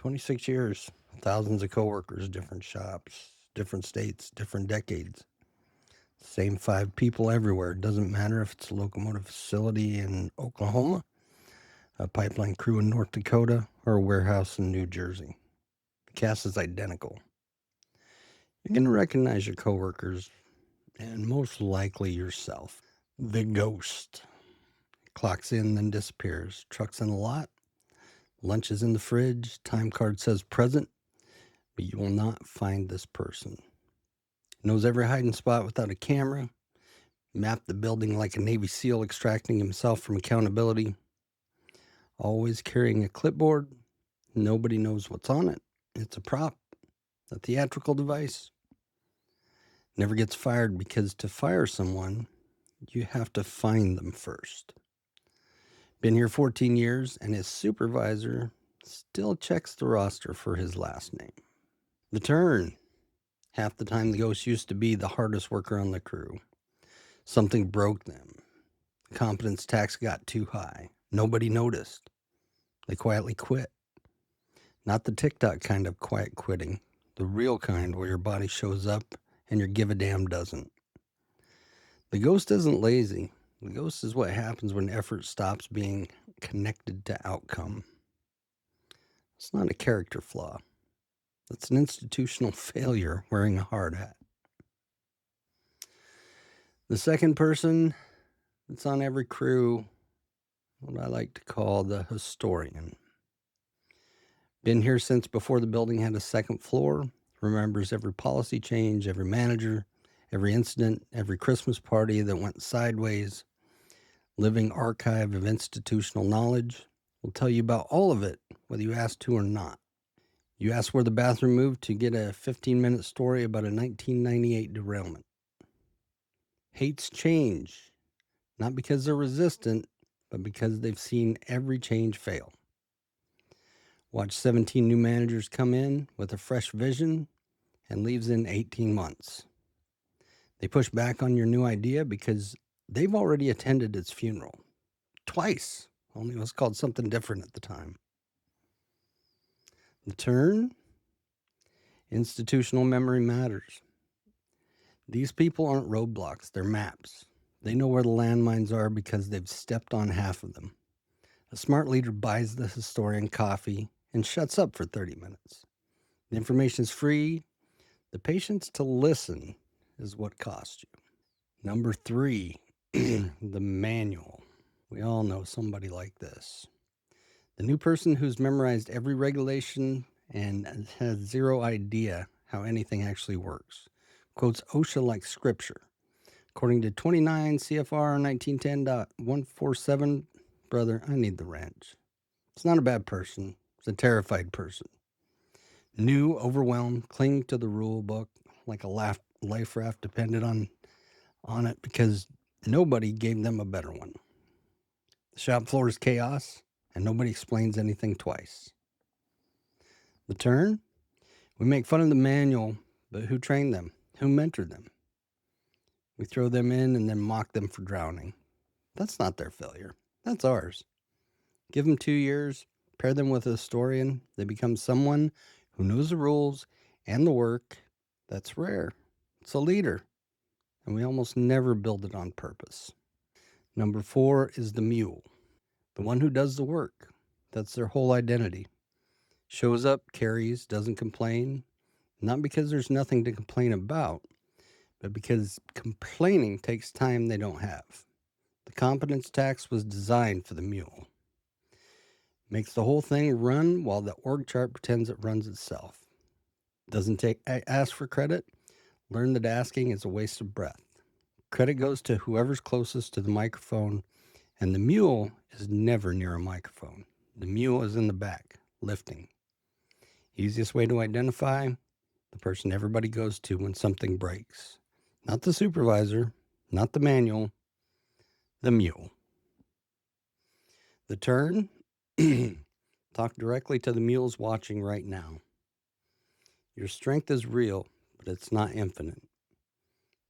26 years, thousands of coworkers, different shops, different states, different decades. Same five people everywhere. It doesn't matter if it's a locomotive facility in Oklahoma, a pipeline crew in North Dakota, or a warehouse in New Jersey. The cast is identical. You're going to recognize your coworkers and most likely yourself. The ghost. Clocks in, then disappears. Truck's in the lot. Lunch is in the fridge. Time card says present, but you will not find this person. Knows every hiding spot without a camera. Mapped the building like a Navy SEAL extracting himself from accountability. Always carrying a clipboard. Nobody knows what's on it. It's a prop, a theatrical device. Never gets fired because to fire someone, you have to find them first. Been here 14 years, and his supervisor still checks the roster for his last name. The turn. Half the time, the ghost used to be the hardest worker on the crew. Something broke them. The competence tax got too high. Nobody noticed. They quietly quit. Not the TikTok kind of quiet quitting, the real kind where your body shows up and your give a damn doesn't. The ghost isn't lazy. The ghost is what happens when effort stops being connected to outcome. It's not a character flaw. It's an institutional failure wearing a hard hat. The second person that's on every crew, what I like to call the historian. Been here since before the building had a second floor, remembers every policy change, every manager, every incident, every Christmas party that went sideways. Living archive of institutional knowledge. Will tell you about all of it, whether you ask to or not. You ask where the bathroom moved to get a 15-minute story about a 1998 derailment. Hates change, not because they're resistant, but because they've seen every change fail. Watch 17 new managers come in with a fresh vision and leaves in 18 months. They push back on your new idea because they've already attended its funeral. Twice, only it was called something different at the time. The turn. Institutional memory matters. These people aren't roadblocks, they're maps. They know where the landmines are because they've stepped on half of them. A smart leader buys the historian coffee and shuts up for 30 minutes. The information is free. The patience to listen is what costs you. Number 3, the manual. We all know somebody like this. The new person who's memorized every regulation and has zero idea how anything actually works. Quotes OSHA like scripture. According to 29 CFR 1910.147, brother, I need the wrench. It's not a bad person. It's a terrified person. New, overwhelmed, cling to the rule book like a life raft depended on it because nobody gave them a better one. The shop floor is chaos, and nobody explains anything twice. The turn? We make fun of the manual, but who trained them? Who mentored them? We throw them in and then mock them for drowning. That's not their failure. That's ours. Give them 2 years, pair them with a historian, they become someone who knows the rules and the work. That's rare. It's a leader, and we almost never build it on purpose. Number 4 is the mule, the one who does the work. That's their whole identity. Shows up, carries, doesn't complain, not because there's nothing to complain about, but because complaining takes time they don't have. The competence tax was designed for the mule. Makes the whole thing run while the org chart pretends it runs itself. Doesn't ask for credit. Learn that asking is a waste of breath. Credit goes to whoever's closest to the microphone, and the mule is never near a microphone. The mule is in the back, lifting. Easiest way to identify the person everybody goes to when something breaks. Not the supervisor, not the manual, the mule. The turn? Talk directly to the mules watching right now. Your strength is real, but it's not infinite.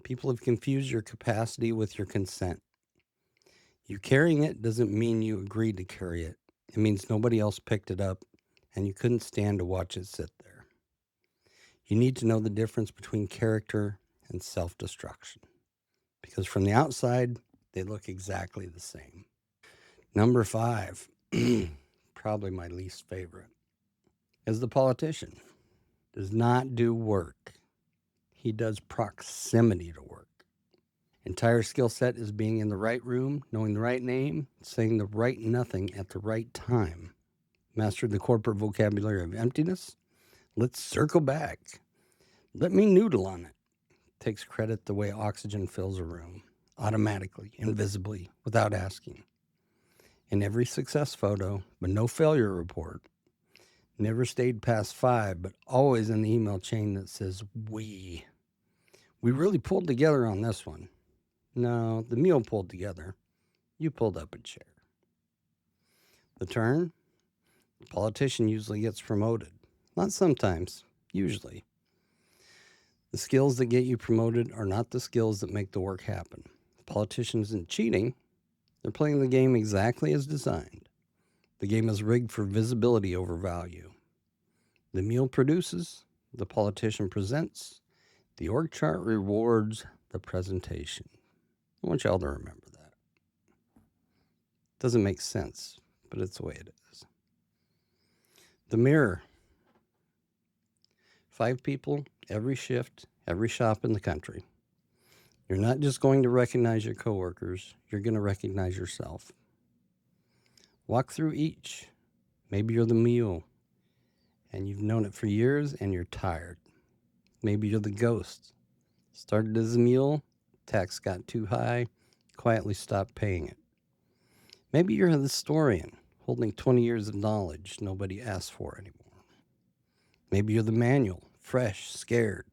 People have confused your capacity with your consent. You carrying it doesn't mean you agreed to carry it. It means nobody else picked it up and you couldn't stand to watch it sit there. You need to know the difference between character and self-destruction, because from the outside, they look exactly the same. Number 5, probably my least favorite, is the politician. Does not do work. He does proximity to work. Entire skill set is being in the right room, knowing the right name, saying the right nothing at the right time. Mastered the corporate vocabulary of emptiness. Let's circle back. Let me noodle on it. Takes credit the way oxygen fills a room, automatically, invisibly, without asking. In every success photo, but no failure report. Never stayed past 5, but always in the email chain that says we. We really pulled together on this one. No, the meal pulled together. You pulled up a chair. The turn? The politician usually gets promoted. Not sometimes, usually. The skills that get you promoted are not the skills that make the work happen. The politician isn't cheating. They're playing the game exactly as designed. The game is rigged for visibility over value. The meal produces, the politician presents, the org chart rewards the presentation. I want y'all to remember that. Doesn't make sense, but it's the way it is. The mirror. 5 people, every shift, every shop in the country. You're not just going to recognize your coworkers, you're going to recognize yourself. Walk through each. Maybe you're the mule and you've known it for years and you're tired. Maybe you're the ghost. Started as a mule, tax got too high, quietly stopped paying it. Maybe you're the historian, holding 20 years of knowledge nobody asks for anymore. Maybe you're the manual, fresh, scared,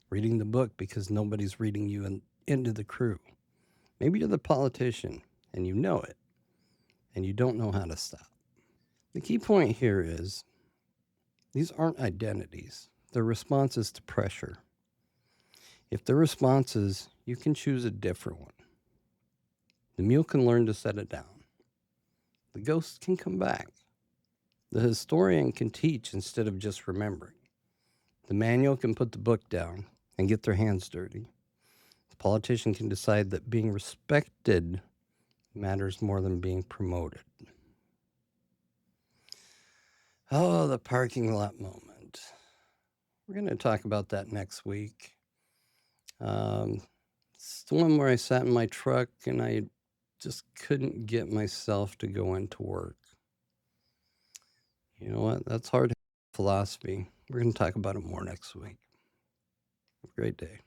reading the book because nobody's reading you into the crew. Maybe you're the politician and you know it, and you don't know how to stop. The key point here is these aren't identities. They're responses to pressure. If they're responses, you can choose a different one. The mule can learn to set it down. The ghost can come back. The historian can teach instead of just remembering. The manual can put the book down and get their hands dirty. The politician can decide that being respected matters more than being promoted. Oh, the parking lot moment. We're going to talk about that next week. It's the one where I sat in my truck and I just couldn't get myself to go into work. You know what? That's hard philosophy. We're going to talk about it more next week. Have a great day.